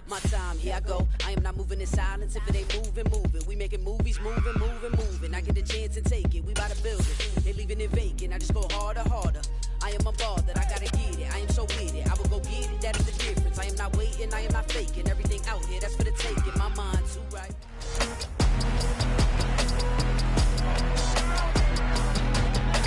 My time, here I go. I am not moving in silence. If it ain't moving. We making movies, moving. I get a chance and take it. We bout to build it. They leaving it vacant. I just go harder. I am a ball that I gotta get it. I am so with it. I will go get it. That is the difference. I am not waiting. I am not faking. Everything out here, that's for the taking. My mind too right.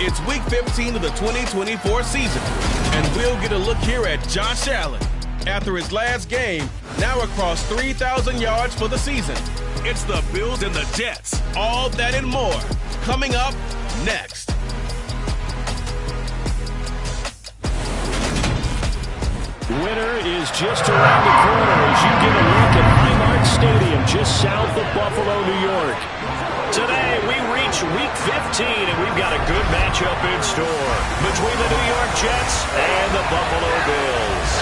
It's week 15 of the 2024 season, and we'll get a look here at Josh Allen. After his last game, now across 3,000 yards for the season. It's the Bills and the Jets. All that and more coming up next. Winter is just around the corner as you get a look at Highmark Stadium just south of Buffalo, New York. Today we reach week 15 and we've got a good matchup in store between the New York Jets and the Buffalo Bills.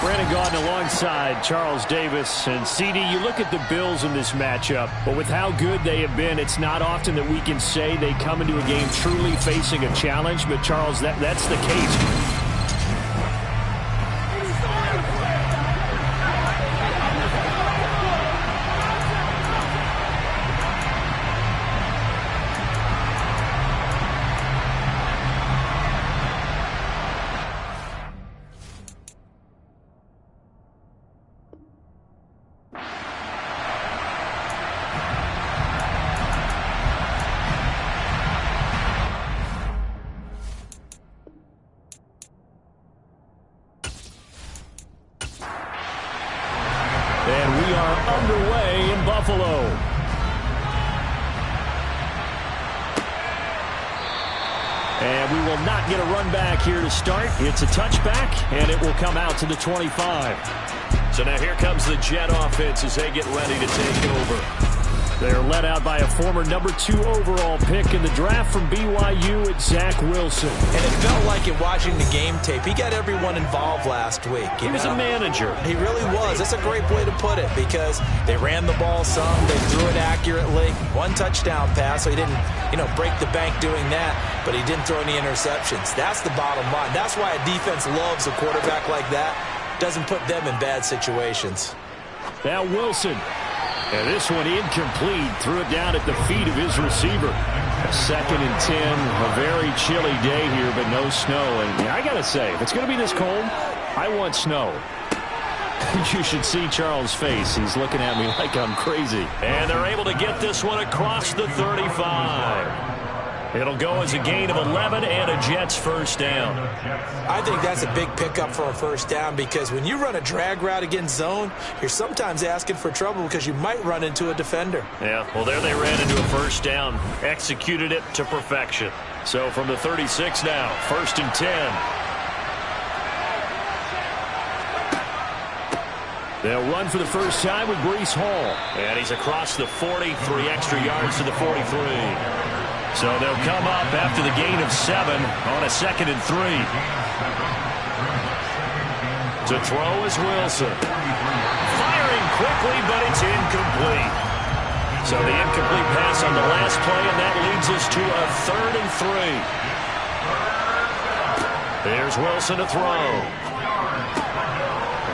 Brandon Gaudin alongside Charles Davis. And CD, you look at the Bills in this matchup, but with how good they have been, it's not often that we can say they come into a game truly facing a challenge. But Charles, that's the case. And we are underway in Buffalo. And we will not get a run back here to start. It's a touchback, and it will come out to the 25. So now here comes the Jet offense as they get ready to take over. They're led out by a former number 2 overall pick in the draft from BYU at Zach Wilson. And it felt like in watching the game tape, he got everyone involved last week. He was a manager. He really was. That's a great way to put it because they ran the ball some, they threw it accurately. 1 touchdown pass, so he didn't, break the bank doing that, but he didn't throw any interceptions. That's the bottom line. That's why a defense loves a quarterback like that. Doesn't put them in bad situations. Now Wilson. And this one incomplete. Threw it down at the feet of his receiver. A 2nd and 10. A very chilly day here, but no snow. And I got to say, if it's going to be this cold, I want snow. You should see Charles' face. He's looking at me like I'm crazy. And they're able to get this one across the 35. It'll go as a gain of 11 and a Jets first down. I think that's a big pickup for a first down because when you run a drag route against zone, you're sometimes asking for trouble because you might run into a defender. Yeah, well, there they ran into a first down. Executed it to perfection. So from the 36 now, 1st and 10. They'll run for the first time with Breece Hall. And he's across the 40, 3 extra yards to the 43. So they'll come up after the gain of 7 on a 2nd and 3. To throw is Wilson. Firing quickly, but it's incomplete. So the incomplete pass on the last play, and that leads us to a 3rd and 3. Here's Wilson to throw.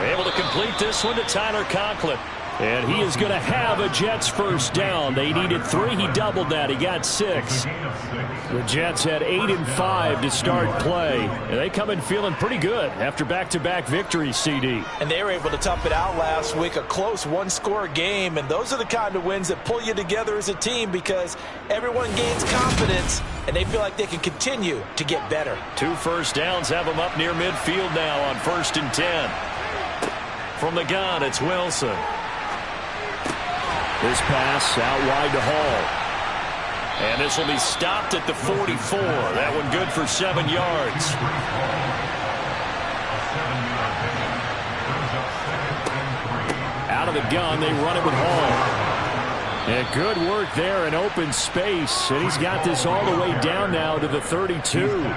Able to complete this one to Tyler Conklin. And he is going to have a Jets first down. They needed 3. He doubled that. He got 6. The Jets had 8 and 5 to start play. And they come in feeling pretty good after back-to-back victories, CD. And they were able to tough it out last week, a close 1-score game. And those are the kind of wins that pull you together as a team because everyone gains confidence and they feel like they can continue to get better. 2 first downs have them up near midfield now on 1st and 10. From the gun, it's Wilson. This pass out wide to Hall. And this will be stopped at the 44. That one good for 7 yards. Out of the gun, they run it with Hall. And good work there in open space. And he's got this all the way down now to the 32.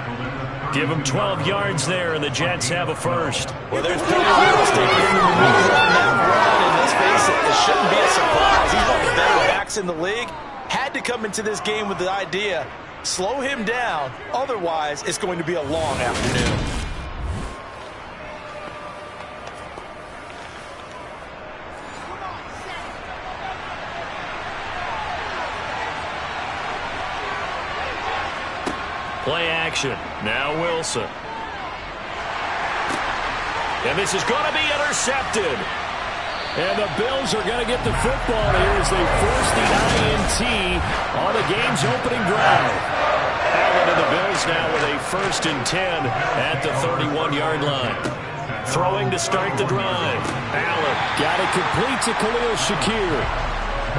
Give him 12 yards there, and the Jets have a first. Well, there's plenty of real estate in the middle on that run, and let's face it, it shouldn't be a surprise. He's one of the better backs in the league. Had to come into this game with the idea Slow him down. Otherwise, it's going to be a long afternoon. Play action. Now Wilson. And this is going to be intercepted. And the Bills are going to get the football here as they force the INT on the game's opening drive. Allen and the Bills now with a 1st and 10 at the 31-yard line. Throwing to start the drive. Allen got it complete to Khalil Shakir.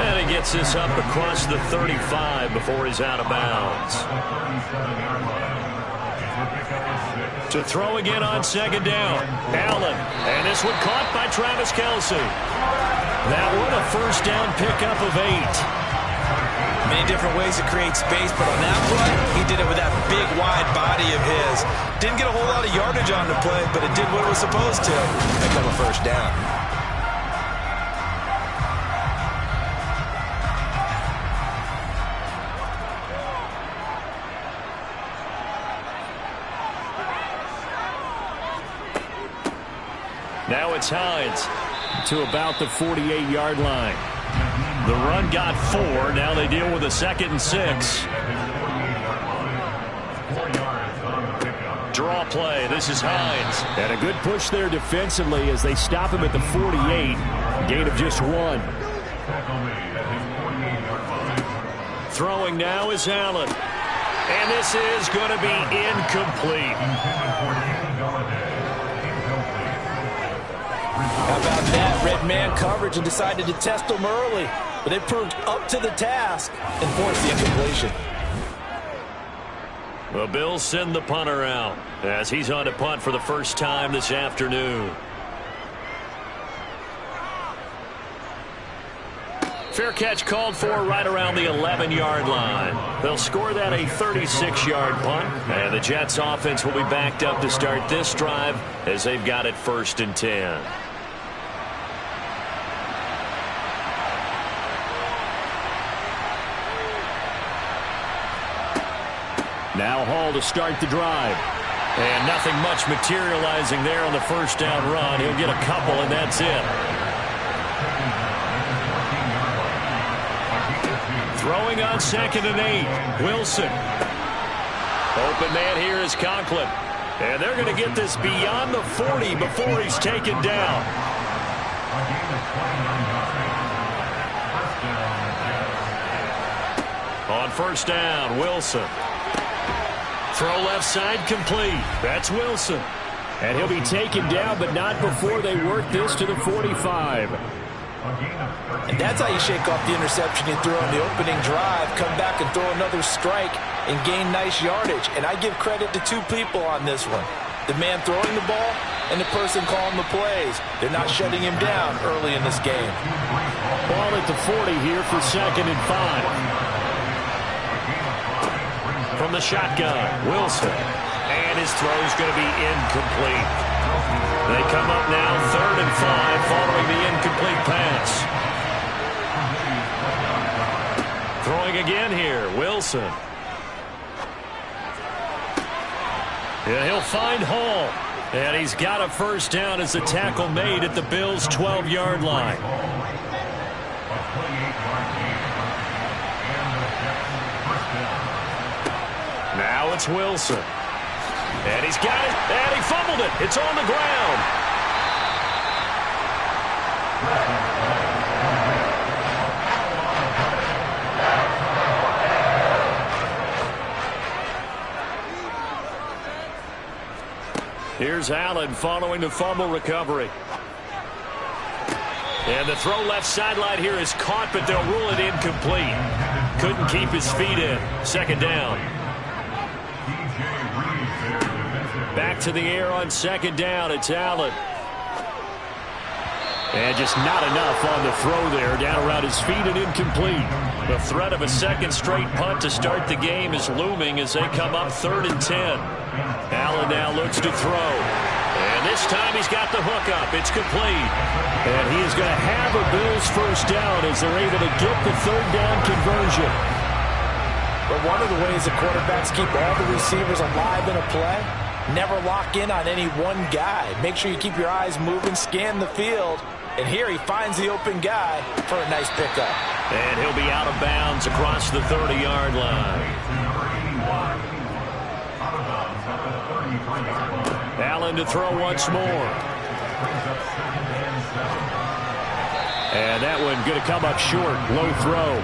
And he gets this up across the 35 before he's out of bounds. To throw again on 2nd down. Allen. And this one caught by Travis Kelce. That one a 1st down pickup of 8. Many different ways to create space, but on that play, he did it with that big, wide body of his. Didn't get a whole lot of yardage on the play, but it did what it was supposed to. Pick up a 1st down. Now it's Hines to about the 48-yard line. The run got 4. Now they deal with a 2nd and 6. Draw play. This is Hines. And a good push there defensively as they stop him at the 48. Gain of just 1. Throwing now is Allen. And this is going to be incomplete. How about that? Red man coverage and decided to test him early. But they proved up to the task and forced the incompletion. The Bills send the punter out as he's on to punt for the first time this afternoon. Fair catch called for right around the 11-yard line. They'll score that a 36-yard punt. And the Jets offense will be backed up to start this drive as they've got it 1st and 10. Now Hall to start the drive. And nothing much materializing there on the 1st down run. He'll get a couple, and that's it. Throwing on 2nd and 8. Wilson. Open man here is Conklin. And they're going to get this beyond the 40 before he's taken down. On 1st down, Wilson. Throw left side complete. That's Wilson. And he'll be taken down, but not before they work this to the 45. And that's how you shake off the interception you threw on the opening drive, come back and throw another strike and gain nice yardage. And I give credit to 2 people on this one. The man throwing the ball and the person calling the plays. They're not shutting him down early in this game. Ball at the 40 here for 2nd and 5. From the shotgun, Wilson. And his throw is going to be incomplete. They come up now 3rd and 5 following the incomplete pass. Throwing again here, Wilson. And he'll find Hall. And he's got a 1st down as the tackle made at the Bills' 12-yard line. Now it's Wilson. And he's got it. And he fumbled it. It's on the ground. Here's Allen following the fumble recovery. And the throw left sideline here is caught, but they'll rule it incomplete. Couldn't keep his feet in. 2nd down. Back to the air on 2nd down. It's Allen. And just not enough on the throw there. Down around his feet and incomplete. The threat of a 2nd straight punt to start the game is looming as they come up 3rd and 10. Allen now looks to throw. And this time he's got the hook up. It's complete. And he is going to have a Bills 1st down as they're able to get the 3rd down conversion. But one of the ways the quarterbacks keep all the receivers alive in a play, never lock in on any one guy. Make sure you keep your eyes moving, scan the field. And here he finds the open guy for a nice pickup. And he'll be out of bounds across the 30-yard line. Allen to throw once more. And that one going to come up short. Low throw.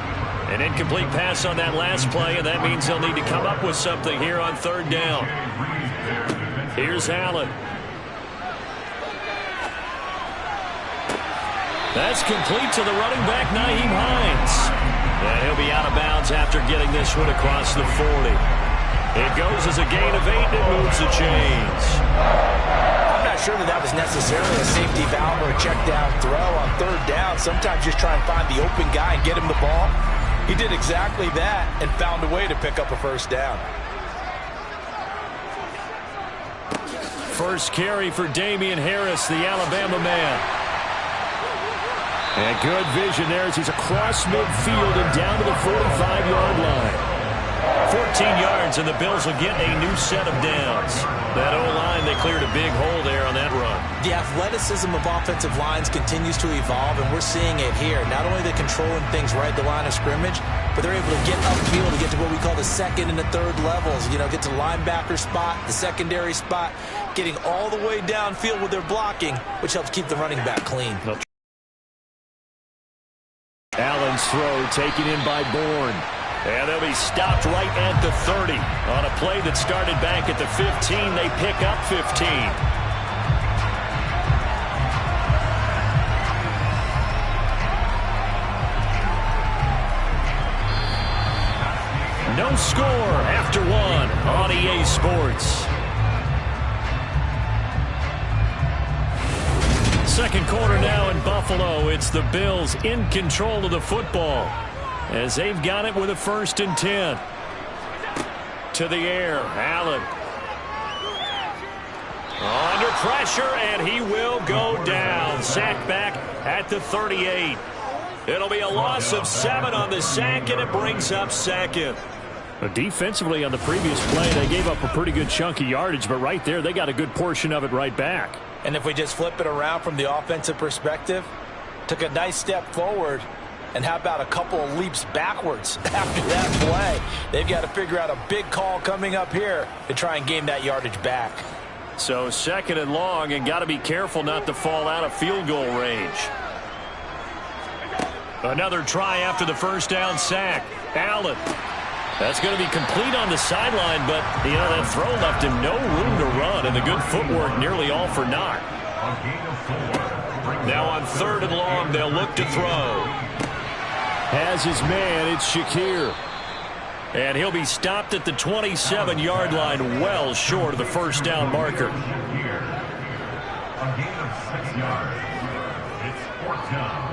An incomplete pass on that last play, and that means they'll need to come up with something here on third down. Here's Allen. That's complete to the running back, Nyheim Hines. And he'll be out of bounds after getting this one across the 40. It goes as a gain of 8, and it moves the chains. I'm not sure that was necessarily a safety valve or a check down throw on third down. Sometimes just try and find the open guy and get him the ball. He did exactly that and found a way to pick up a first down. First carry for Damian Harris, the Alabama man. And good vision there as he's across midfield and down to the 45-yard line. 14 yards, and the Bills will get a new set of downs. That O-line, they cleared a big hole there on that run. The athleticism of offensive lines continues to evolve, and we're seeing it here. Not only are they controlling things right at the line of scrimmage, but they're able to get upfield to get to what we call the second and the third levels. You know, get to linebacker spot, the secondary spot, getting all the way downfield with their blocking, which helps keep the running back clean. Allen's throw taken in by Bourne. And they'll be stopped right at the 30. On a play that started back at the 15, they pick up 15. No score after one on EA Sports. Second quarter now in Buffalo. It's the Bills in control of the football, as they've got it with a 1st and 10. To the air, Allen. Under pressure, and he will go down. Sacked back at the 38. It'll be a loss of 7 on the sack, and it brings up second. Defensively on the previous play, they gave up a pretty good chunk of yardage, but right there, they got a good portion of it right back. And if we just flip it around from the offensive perspective, took a nice step forward, and how about a couple of leaps backwards after that play? They've got to figure out a big call coming up here to try and gain that yardage back. So 2nd and long, and got to be careful not to fall out of field goal range. Another try after the first down sack. Allen. That's going to be complete on the sideline, but, you know, that throw left him no room to run, and the good footwork nearly all for naught. Now on 3rd and long, they'll look to throw. Has his man, it's Shakir. And he'll be stopped at the 27-yard line, well short of the first down marker. A gain of 6 yards. It's 4th down.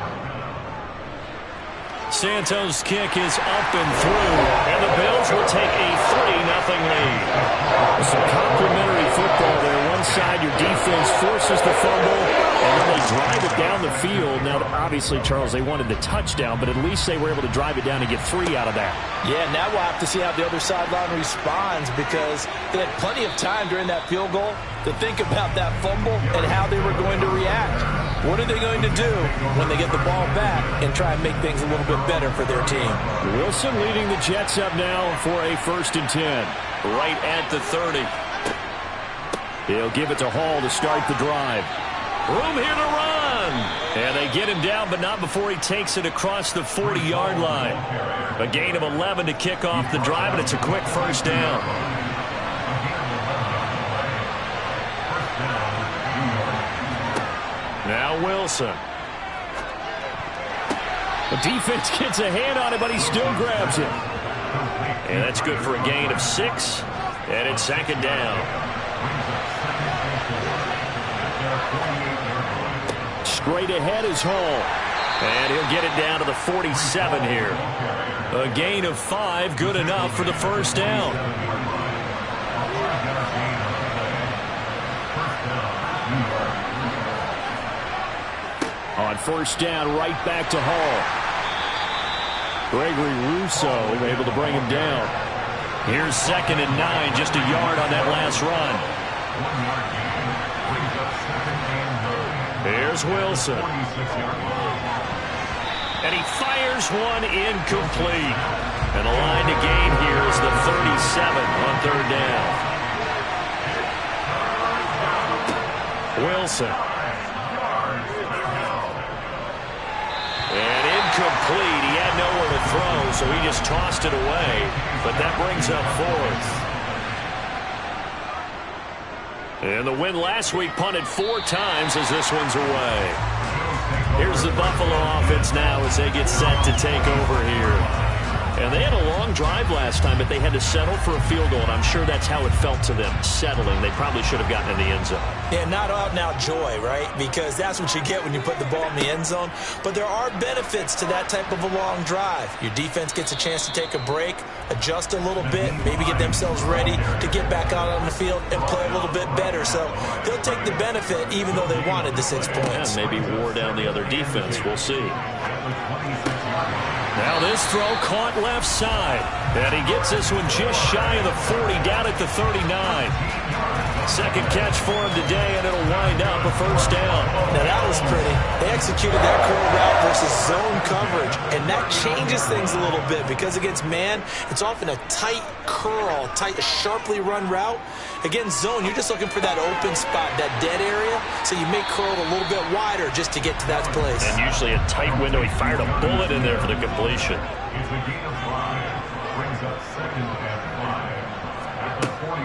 Santos' kick is up and through, and the Bills will take a 3-0 lead. Some complimentary football there. One side, your defense forces the fumble, and then they drive it down the field. Now, obviously, Charles, they wanted the touchdown, but at least they were able to drive it down and get 3 out of that. Yeah, now we'll have to see how the other sideline responds, because they had plenty of time during that field goal to think about that fumble and how they were going to react. What are they going to do when they get the ball back and try and make things a little bit better for their team? Wilson leading the Jets up now for a 1st and 10. Right at the 30. He'll give it to Hall to start the drive. Room here to run. And they get him down, but not before he takes it across the 40-yard line. A gain of 11 to kick off the drive, and it's a quick first down. Now Wilson. The defense gets a hand on it, but he still grabs it. And that's good for a gain of 6. And it's 2nd down. Straight ahead is Hall. And he'll get it down to the 47 here. A gain of 5, good enough for the first down. On 1st down, right back to Hall. Gregory Rousseau able to bring him down. Here's 2nd and 9, just a yard on that last run. Here's Wilson. And he fires one incomplete. And the line to gain here is the 37 on 3rd down. Wilson. And incomplete. He had nowhere to throw, so he just tossed it away. But that brings up 4th. And the win last week punted 4 times as this one's away. Here's the Buffalo offense now as they get set to take over here. And they had a long drive last time, but they had to settle for a field goal, and I'm sure that's how it felt to them, settling. They probably should have gotten in the end zone. Yeah, not out-and-out joy, right? Because that's what you get when you put the ball in the end zone. But there are benefits to that type of a long drive. Your defense gets a chance to take a break, adjust a little bit, maybe get themselves ready to get back out on the field and play a little bit better. So they'll take the benefit even though they wanted the 6 points. Yeah, maybe wore down the other defense. We'll see. Now this throw caught left side. And he gets this one just shy of the 40, down at the 39. Second catch for him today, and it'll wind up a 1st down. Now that was pretty. They executed that curl route versus zone coverage, and that changes things a little bit because against man, it's often a tight curl, sharply run route. Against zone, you're just looking for that open spot, that dead area, so you make curl a little bit wider just to get to that place. And usually a tight window. He fired a bullet in there for the completion.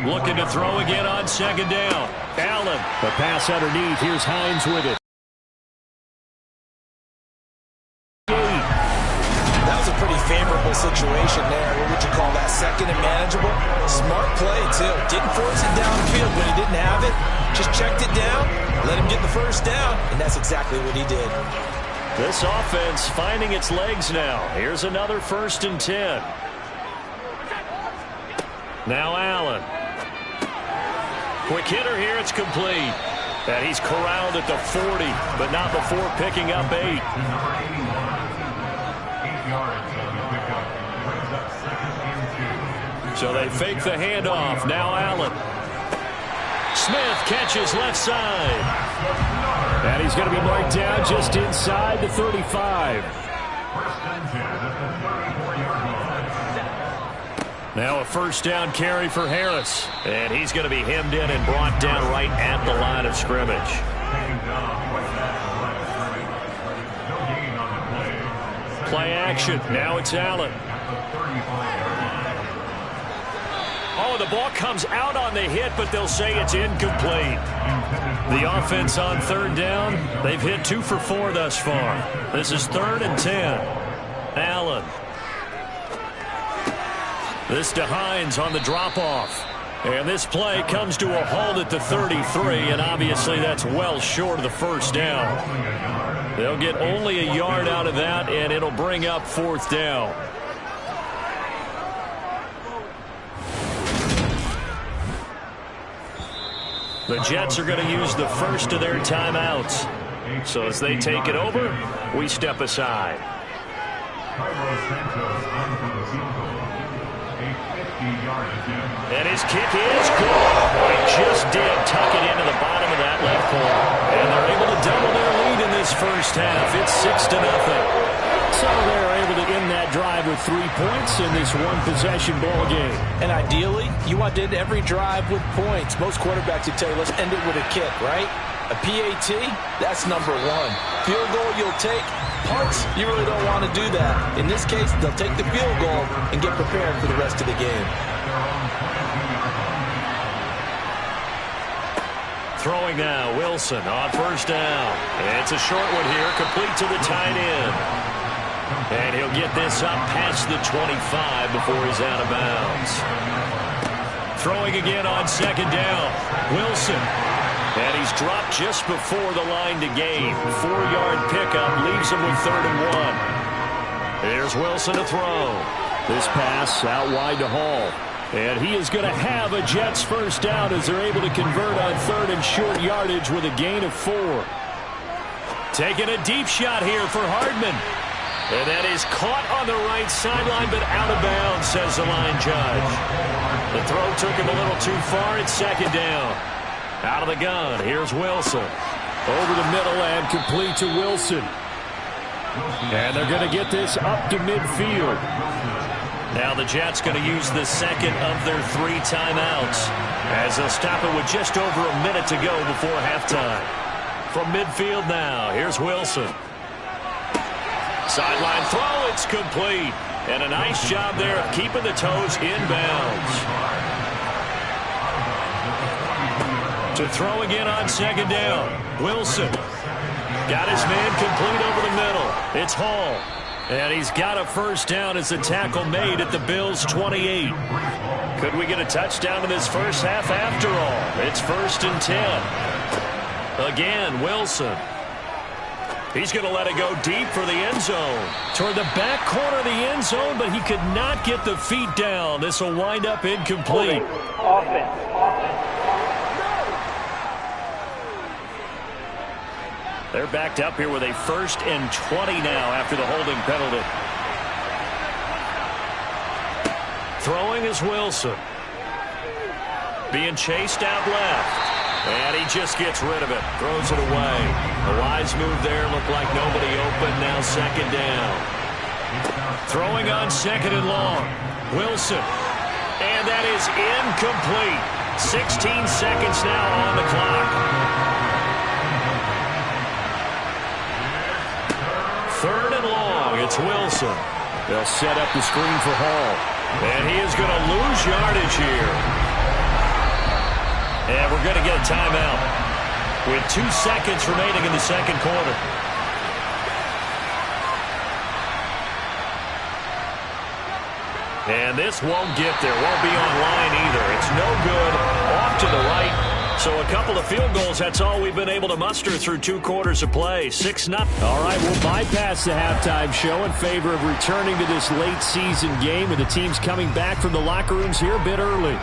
Looking to throw again on 2nd down. Allen. The pass underneath. Here's Hines with it. That was a pretty favorable situation there. What would you call that? 2nd and manageable? Smart play, too. Didn't force it downfield when he didn't have it. Just checked it down, let him get the 1st down, and that's exactly what he did. This offense finding its legs now. Here's another 1st and 10. Now Allen. Quick hitter here, it's complete. And he's corralled at the 40, but not before picking up 8. So they fake the handoff. Now Allen. Smith catches left side. And he's going to be marked down just inside the 35. Now a 1st down carry for Harris. And he's going to be hemmed in and brought down right at the line of scrimmage. Play action. Now it's Allen. Oh, the ball comes out on the hit, but they'll say it's incomplete. The offense on 3rd down, they've hit 2 for 4 thus far. This is 3rd and 10. Allen. This to Hines on the drop-off. And this play comes to a halt at the 33, and obviously that's well short of the 1st down. They'll get only a yard out of that, and it'll bring up 4th down. The Jets are going to use the first of their timeouts. So as they take it over, we step aside. And his kick is good. He just did tuck it into the bottom of that left corner. And they're able to double their lead in this 1st half. It's 6-0. So they're able to end that drive with 3 points in this one-possession ball game. And ideally, you want to end every drive with points. Most quarterbacks would tell you, let's end it with a kick, right? A PAT, that's number 1. Field goal you'll take. Punts, you really don't want to do that. In this case, they'll take the field goal and get prepared for the rest of the game. Throwing now, Wilson on 1st down. It's a short one here, complete to the tight end. And he'll get this up past the 25 before he's out of bounds. Throwing again on 2nd down. Wilson. And he's dropped just before the line to gain. 4-yard pickup leaves him with 3rd and 1. Here's Wilson to throw. This pass out wide to Hall. And he is going to have a Jets 1st down as they're able to convert on 3rd and short yardage with a gain of 4. Taking a deep shot here for Hardman. And that is caught on the right sideline, but out of bounds, says the line judge. The throw took him a little too far. It's second down. Out of the gun, here's Wilson. Over the middle and complete to Wilson. And they're going to get this up to midfield. Now the Jets going to use the second of their 3 timeouts as they'll stop it with just over a minute to go before halftime. From midfield now, here's Wilson. Sideline throw, it's complete. And a nice job there of keeping the toes inbounds. To throw again on second down. Wilson got his man complete over the middle. It's Hall. And he's got a first down as the tackle made at the Bills' 28. Could we get a touchdown in this first half after all? It's 1st and 10. Again, Wilson. He's going to let it go deep for the end zone. Toward the back corner of the end zone, but he could not get the feet down. This will wind up incomplete. They're backed up here with a 1st and 20 now after the holding penalty. Throwing is Wilson. Being chased out left. And he just gets rid of it. Throws it away. A wise move there. Looked like nobody open. Now second down. Throwing on second and long. Wilson. And that is incomplete. 16 seconds now on the clock. 3rd and long. It's Wilson. They'll set up the screen for Hall. And he is going to lose yardage here. And we're going to get a timeout with 2 seconds remaining in the second quarter. And this won't get there. Won't be online either. It's no good. Off to the right. So a couple of field goals, that's all we've been able to muster through 2 quarters of play. 6-0. All right, we'll bypass the halftime show in favor of returning to this late season game with the teams coming back from the locker rooms here a bit early.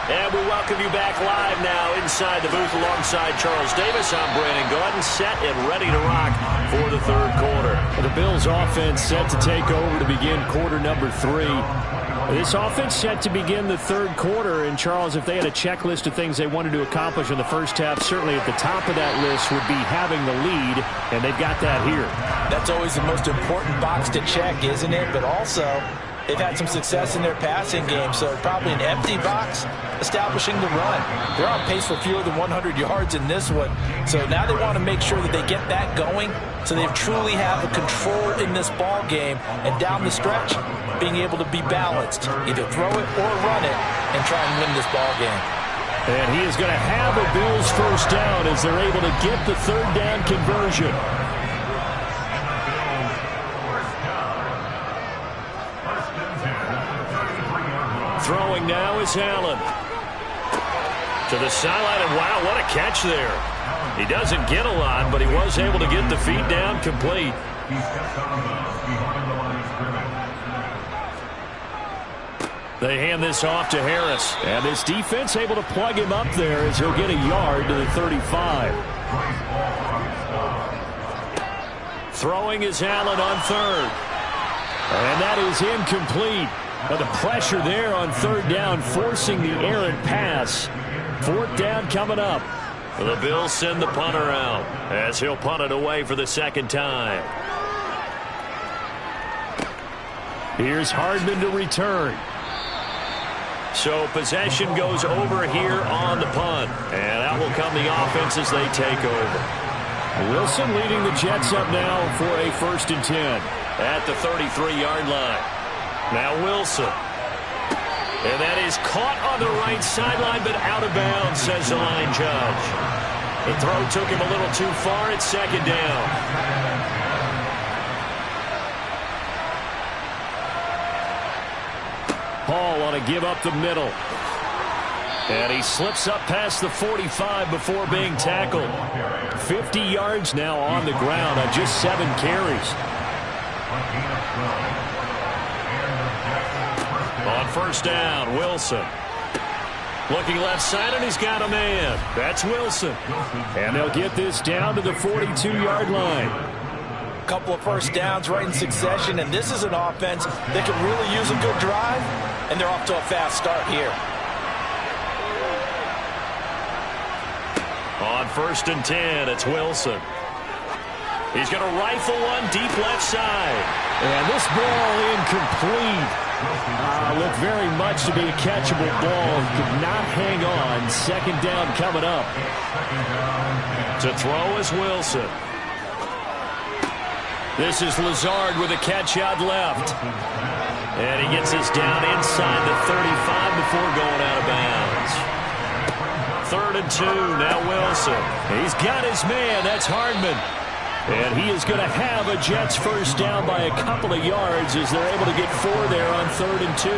And we welcome you back live now inside the booth alongside Charles Davis. I'm Brandon Gordon, set and ready to rock for the 3rd quarter. The Bills offense set to take over to begin quarter number 3. This offense set to begin the 3rd quarter. And, Charles, if they had a checklist of things they wanted to accomplish in the first half, certainly at the top of that list would be having the lead, and they've got that here. That's always the most important box to check, isn't it? But also, they've had some success in their passing game, so probably an empty box establishing the run. They're on pace for fewer than 100 yards in this one, so now they want to make sure that they get that going so they truly have a control in this ball game, and down the stretch, being able to be balanced, either throw it or run it, and try and win this ball game. And he is going to have a Bills first down as they're able to get the 3rd down conversion. Throwing now is Allen. To the sideline, and wow, what a catch there. He doesn't get a lot, but he was able to get the feet down complete. They hand this off to Harris. And this defense able to plug him up there as he'll get a yard to the 35. Throwing is Allen on 3rd. And that is incomplete. But the pressure there on 3rd down, forcing the errant pass. 4th down coming up. The Bills send the punter out as he'll punt it away for the 2nd time. Here's Hardman to return. So possession goes over here on the punt. And out will come the offense as they take over. Wilson leading the Jets up now for a 1st and 10 at the 33-yard line. Now Wilson. And that is caught on the right sideline, but out of bounds, says the line judge. The throw took him a little too far. It's 2nd down. Hall on a give up the middle. And he slips up past the 45 before being tackled. 50 yards now on the ground on just 7 carries. On 1st down, Wilson. Looking left side, and he's got a man. That's Wilson. And they'll get this down to the 42-yard line. couple of first downs right in succession, and this is an offense that can really use a good drive, and they're off to a fast start here. On 1st and 10, it's Wilson. He's going to rifle one deep left side. And this ball incomplete. Looked very much to be a catchable ball. Could not hang on. 2nd down coming up. To throw is Wilson. This is Lazard with a catch out left. And he gets this down inside the 35 before going out of bounds. 3rd and 2, now Wilson. He's got his man, that's Hardman. And he is going to have a Jets first down by a couple of yards as they're able to get 4 there on 3rd and 2.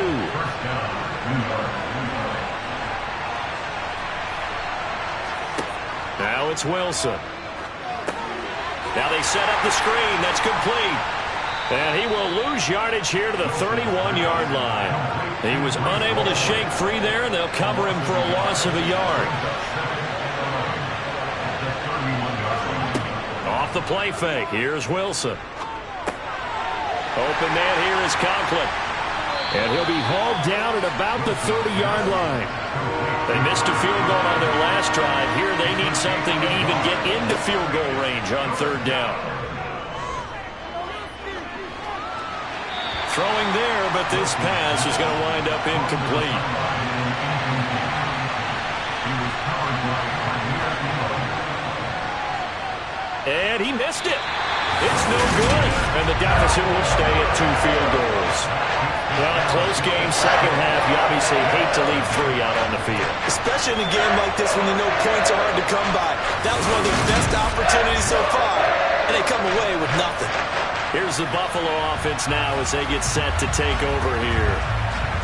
Now it's Wilson. Now they set up the screen. That's complete. And he will lose yardage here to the 31-yard line. He was unable to shake free there, and they'll cover him for a loss of a yard. Off the play fake. Here's Wilson. Open man here is Conklin. And he'll be hauled down at about the 30-yard line. They missed a field goal on their last drive. Here they need something to even get into field goal range on 3rd down. Throwing there, but this pass is going to wind up incomplete. And he missed it. It's no good. And the deficit will stay at 2 field goals. Well, a close game, second half. You obviously hate to leave 3 out on the field. Especially in a game like this when you know points are hard to come by. That was one of their best opportunities so far. And they come away with nothing. Here's the Buffalo offense now as they get set to take over here.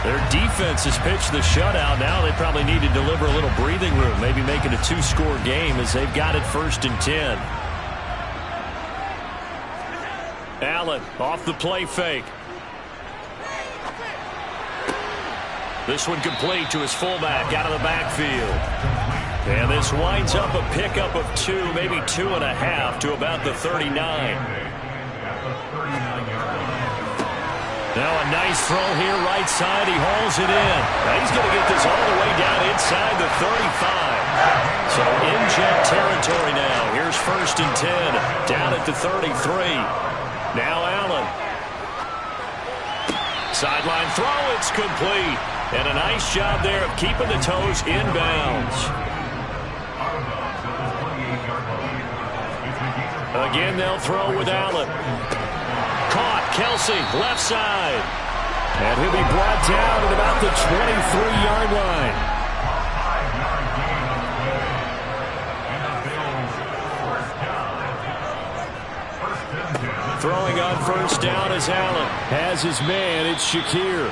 Their defense has pitched the shutout. Now they probably need to deliver a little breathing room, maybe make it a 2-score game as they've got it 1st and 10. Allen off the play fake. This one complete to his fullback out of the backfield. And this winds up a pickup of 2, maybe 2.5 to about the 39. Now a nice throw here, right side. He hauls it in. Now he's going to get this all the way down inside the 35. So in Jet territory now. Here's 1st and 10 down at the 33. Now Allen. Sideline throw, it's complete. And a nice job there of keeping the toes inbounds. Again, they'll throw with Allen. Caught, Kelsey, left side. And he'll be brought down at about the 23-yard line. Throwing on 1st down is Allen. Has his man, it's Shakir.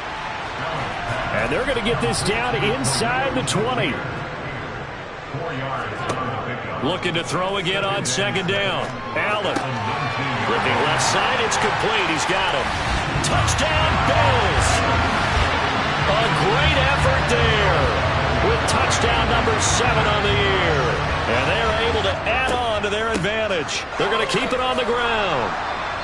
And they're going to get this down inside the 20. Looking to throw again on 2nd down. Allen. Ripping left side, it's complete. He's got him. Touchdown, Bills. A great effort there with touchdown number 7 on the year. And they're able to add on to their advantage. They're going to keep it on the ground.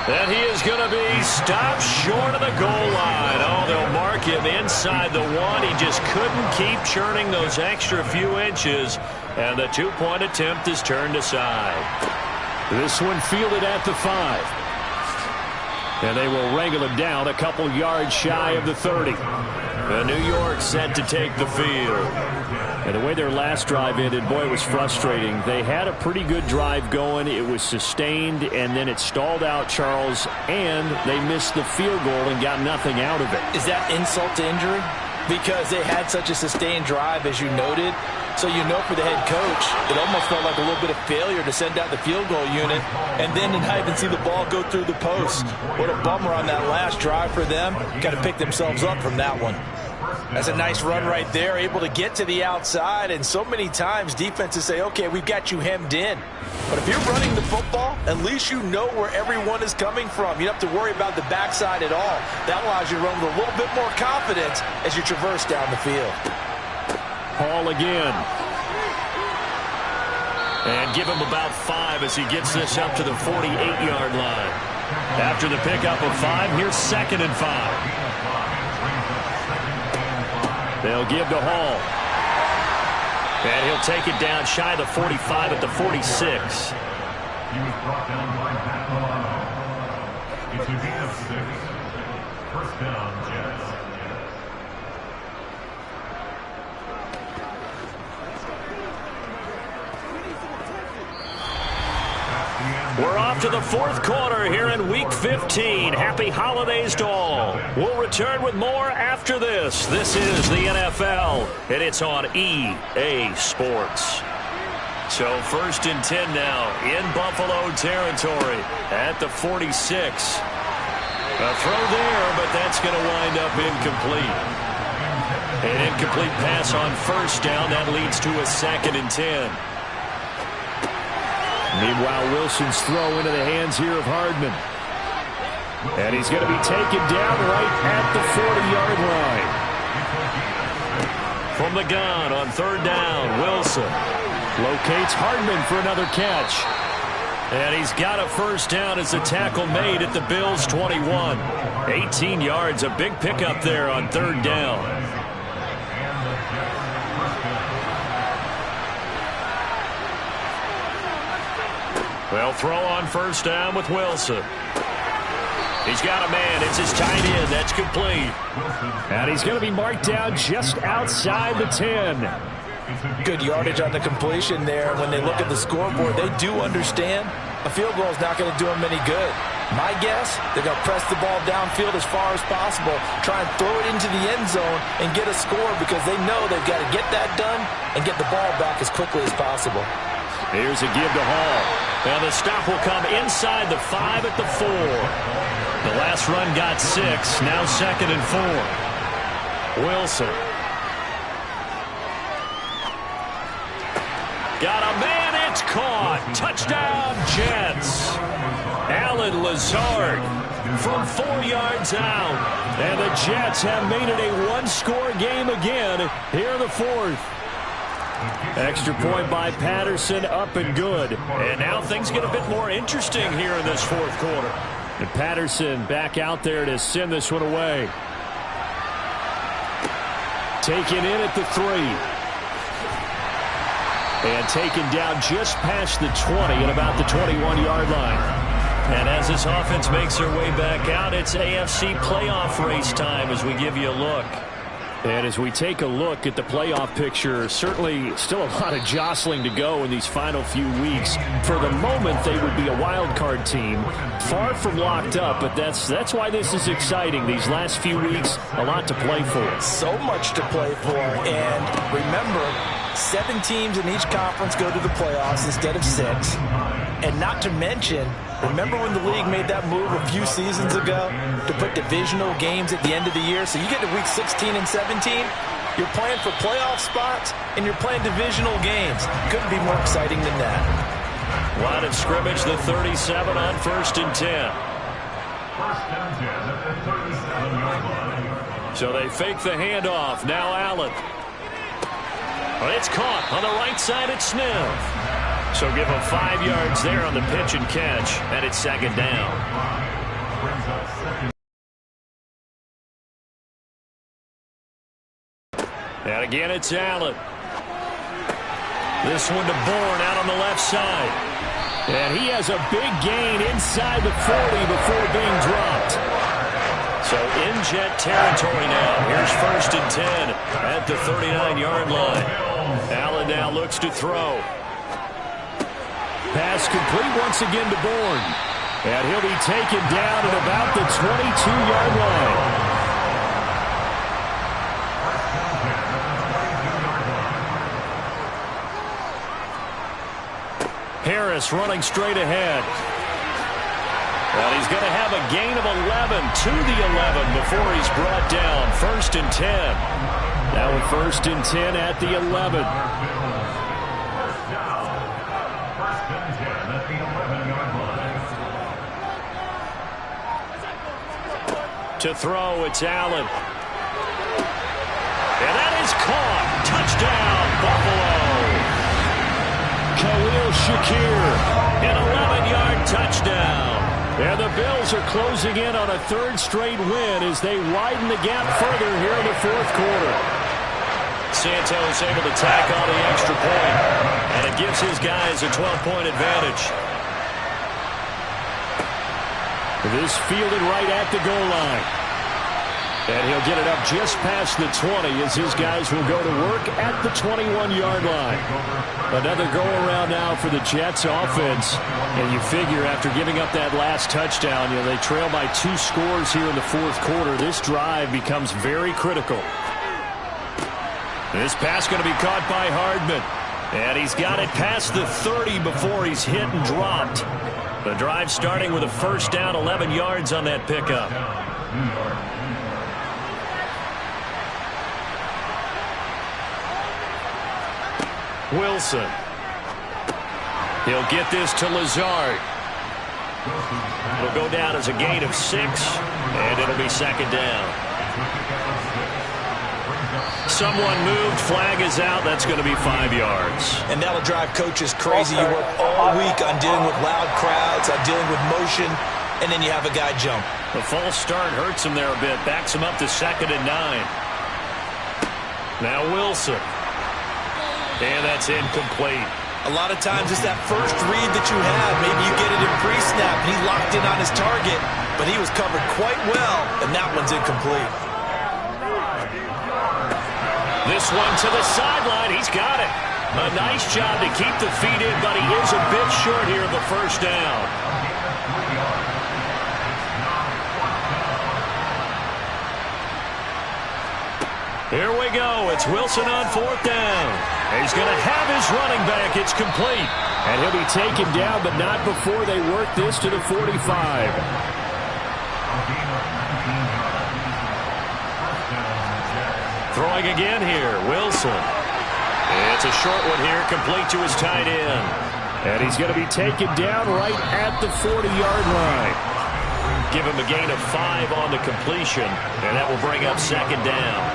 And he is going to be stopped short of the goal line. Oh, they'll mark him inside the 1. He just couldn't keep churning those extra few inches. And the 2-point attempt is turned aside. This one fielded at the 5. And they will wrangle him down a couple yards shy of the 30. And New York set to take the field. And the way their last drive ended, boy, it was frustrating. They had a pretty good drive going. It was sustained, and then it stalled out, Charles, and they missed the field goal and got nothing out of it. Is that insult to injury? Because they had such a sustained drive, as you noted. So you know for the head coach, it almost felt like a little bit of failure to send out the field goal unit and then to not even see the ball go through the post. What a bummer on that last drive for them. Got to pick themselves up from that one. That's a nice run right there, able to get to the outside, and so many times defenses say, okay, we've got you hemmed in. But if you're running the football, at least you know where everyone is coming from. You don't have to worry about the backside at all. That allows you to run with a little bit more confidence as you traverse down the field. Hall again. And give him about 5 as he gets this up to the 48-yard line. After the pickup of 5, here's 2nd and 5. They'll give to Hall. And he'll take it down shy of the 45 at the 46. He was brought down by Matt Milano. It's a gain of 6. First down, Jets. We're off to the 4th quarter here in Week 15. Happy holidays to all. We'll return with more after this. This is the NFL, and it's on EA Sports. So 1st and 10 now in Buffalo territory at the 46. A throw there, but that's going to wind up incomplete. An incomplete pass on 1st down. That leads to a 2nd and 10. Meanwhile, Wilson's throw into the hands here of Hardman. And he's going to be taken down right at the 40-yard line. From the gun on 3rd down, Wilson locates Hardman for another catch. And he's got a 1st down as the tackle made at the Bills' 21. 18 yards, a big pickup there on 3rd down. They'll throw on 1st down with Wilson. He's got a man. It's his tight end. That's complete. And he's going to be marked down just outside the 10. Good yardage on the completion there. When they look at the scoreboard, they do understand a field goal is not going to do them any good. My guess, they're going to press the ball downfield as far as possible, try and throw it into the end zone and get a score because they know they've got to get that done and get the ball back as quickly as possible. Here's a give to Hall. And the stop will come inside the 5 at the 4. The last run got 6. Now 2nd and 4. Wilson. Got a man. It's caught. Touchdown, Jets. Allen Lazard from 4 yards out. And the Jets have made it a one-score game again here in the 4th. Extra point by Patterson, up and good. And now things get a bit more interesting here in this 4th quarter. And Patterson back out there to send this one away. Taken in at the 3. And taken down just past the 20 at about the 21-yard line. And as this offense makes their way back out, it's AFC playoff race time as we give you a look. And as we take a look at the playoff picture, certainly still a lot of jostling to go in these final few weeks. For the moment, they would be a wild card team, far from locked up, but that's why this is exciting. These last few weeks, a lot to play for. So much to play for, and remember, 7 teams in each conference go to the playoffs instead of 6. And not to mention, remember when the league made that move a few seasons ago to put divisional games at the end of the year? So you get to week 16 and 17, you're playing for playoff spots, and you're playing divisional games. Couldn't be more exciting than that. Line of scrimmage, the 37 on 1st and 10. 1st and 10 at the 37-yard line. So they fake the handoff. Now Allen. Well, it's caught on the right side at Smith. So give him 5 yards there on the pitch and catch, and it's 2nd down. And again, it's Allen. This one to Bourne out on the left side. And he has a big gain inside the 40 before being dropped. So in Jet territory now. Here's 1st and 10 at the 39-yard line. Allen now looks to throw. Pass complete once again to Bourne. And he'll be taken down at about the 22-yard line. Harris running straight ahead. Well, he's going to have a gain of 11 to the 11 before he's brought down. 1st and 10. Now with 1st and 10 at the 11. To throw, it's Allen. And that is caught. Touchdown, Buffalo. Khalil Shakir, an 11-yard touchdown. And the Bills are closing in on a third straight win as they widen the gap further here in the fourth quarter. Santos able to tack on the extra point, and it gives his guys a 12-point advantage. This fielded right at the goal line. And he'll get it up just past the 20 as his guys will go to work at the 21-yard line. Another go-around now for the Jets offense. And you figure after giving up that last touchdown, they trail by 2 scores here in the fourth quarter. This drive becomes very critical. This pass going to be caught by Hardman. And he's got it past the 30 before he's hit and dropped. The drive starting with a first down, 11 yards on that pickup. Wilson. He'll get this to Lazard. It'll go down as a gain of 6, and it'll be second down. Someone moved, flag is out, that's going to be 5 yards. And that'll drive coaches crazy. You work all week on dealing with loud crowds, on dealing with motion, and then you have a guy jump. The false start hurts him there a bit, backs him up to 2nd and 9. Now Wilson. And that's incomplete. A lot of times it's that first read that you have. Maybe you get it in pre-snap. He locked in on his target, but he was covered quite well, and that one's incomplete. This one to the sideline. He's got it. A nice job to keep the feet in, but he is a bit short here of the first down. Here we go. It's Wilson on 4th down. He's going to have his running back. It's complete. And he'll be taken down, but not before they work this to the 45. Throwing again here, Wilson. It's a short one here, complete to his tight end. And he's going to be taken down right at the 40-yard line. Give him a gain of 5 on the completion, and that will bring up second down.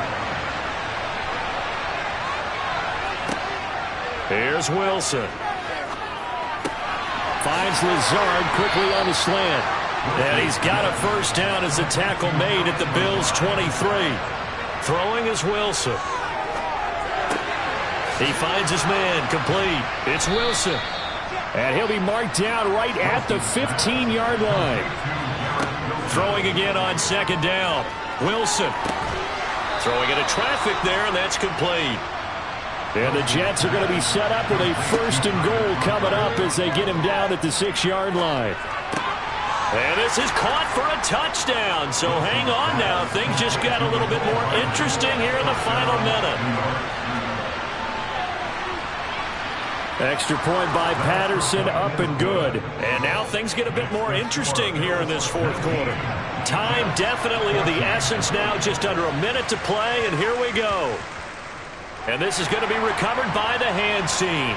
Here's Wilson. Finds Lazard quickly on the slant. And he's got a first down as the tackle made at the Bills' 23. Throwing is Wilson. He finds his man, complete. It's Wilson. And he'll be marked down right at the 15-yard line. Throwing again on second down. Wilson. Throwing into traffic there, and that's complete. And the Jets are going to be set up with a 1st and goal coming up as they get him down at the 6-yard line. And this is caught for a touchdown. So hang on now. Things just got a little bit more interesting here in the final minute. Extra point by Patterson, up and good. And now things get a bit more interesting here in this fourth quarter. Time definitely of the essence now, just under a minute to play, and here we go. And this is going to be recovered by the hands team.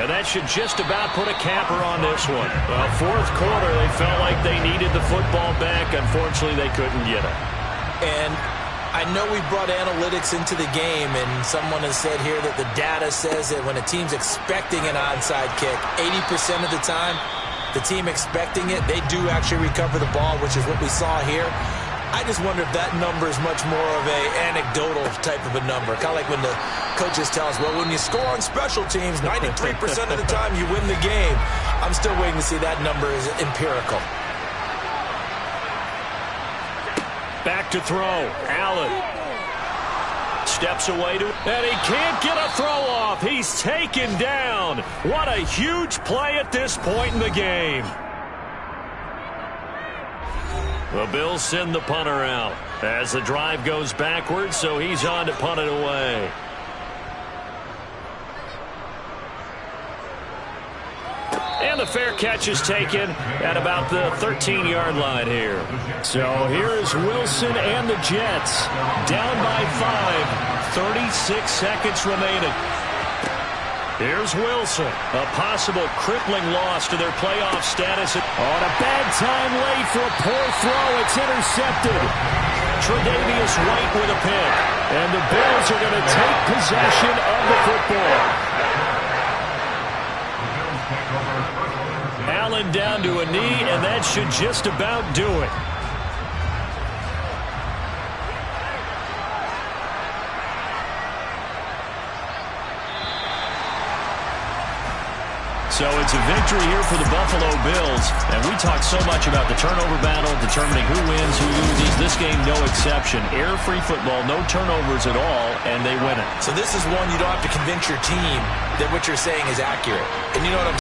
And that should just about put a capper on this one. Well, fourth quarter, they felt like they needed the football back. Unfortunately, they couldn't get it. And I know we brought analytics into the game, and someone has said here that the data says that when a team's expecting an onside kick, 80% of the time, the team expecting it, they do actually recover the ball, which is what we saw here. I just wonder if that number is much more of a anecdotal type of a number. Kind of like when the coaches tell us, well, when you score on special teams, 93% of the time you win the game. I'm still waiting to see that number is empirical. Back to throw. Allen steps away to, and he can't get a throw off. He's taken down. What a huge play at this point in the game. The Bills send the punter out as the drive goes backwards, so he's on to punt it away. And the fair catch is taken at about the 13-yard line here. So here's Wilson and the Jets down by 5, 36 seconds remaining. Here's Wilson. A possible crippling loss to their playoff status. On a bad time late for a poor throw. It's intercepted. Tre'Davious White with a pick. And the Bills are going to take possession of the football. Allen down to a knee, and that should just about do it. So it's a victory here for the Buffalo Bills. And we talked so much about the turnover battle, determining who wins, who loses. This game, no exception. Air-free football, no turnovers at all, and they win it. So this is one you don't have to convince your team that what you're saying is accurate. And you know what I'm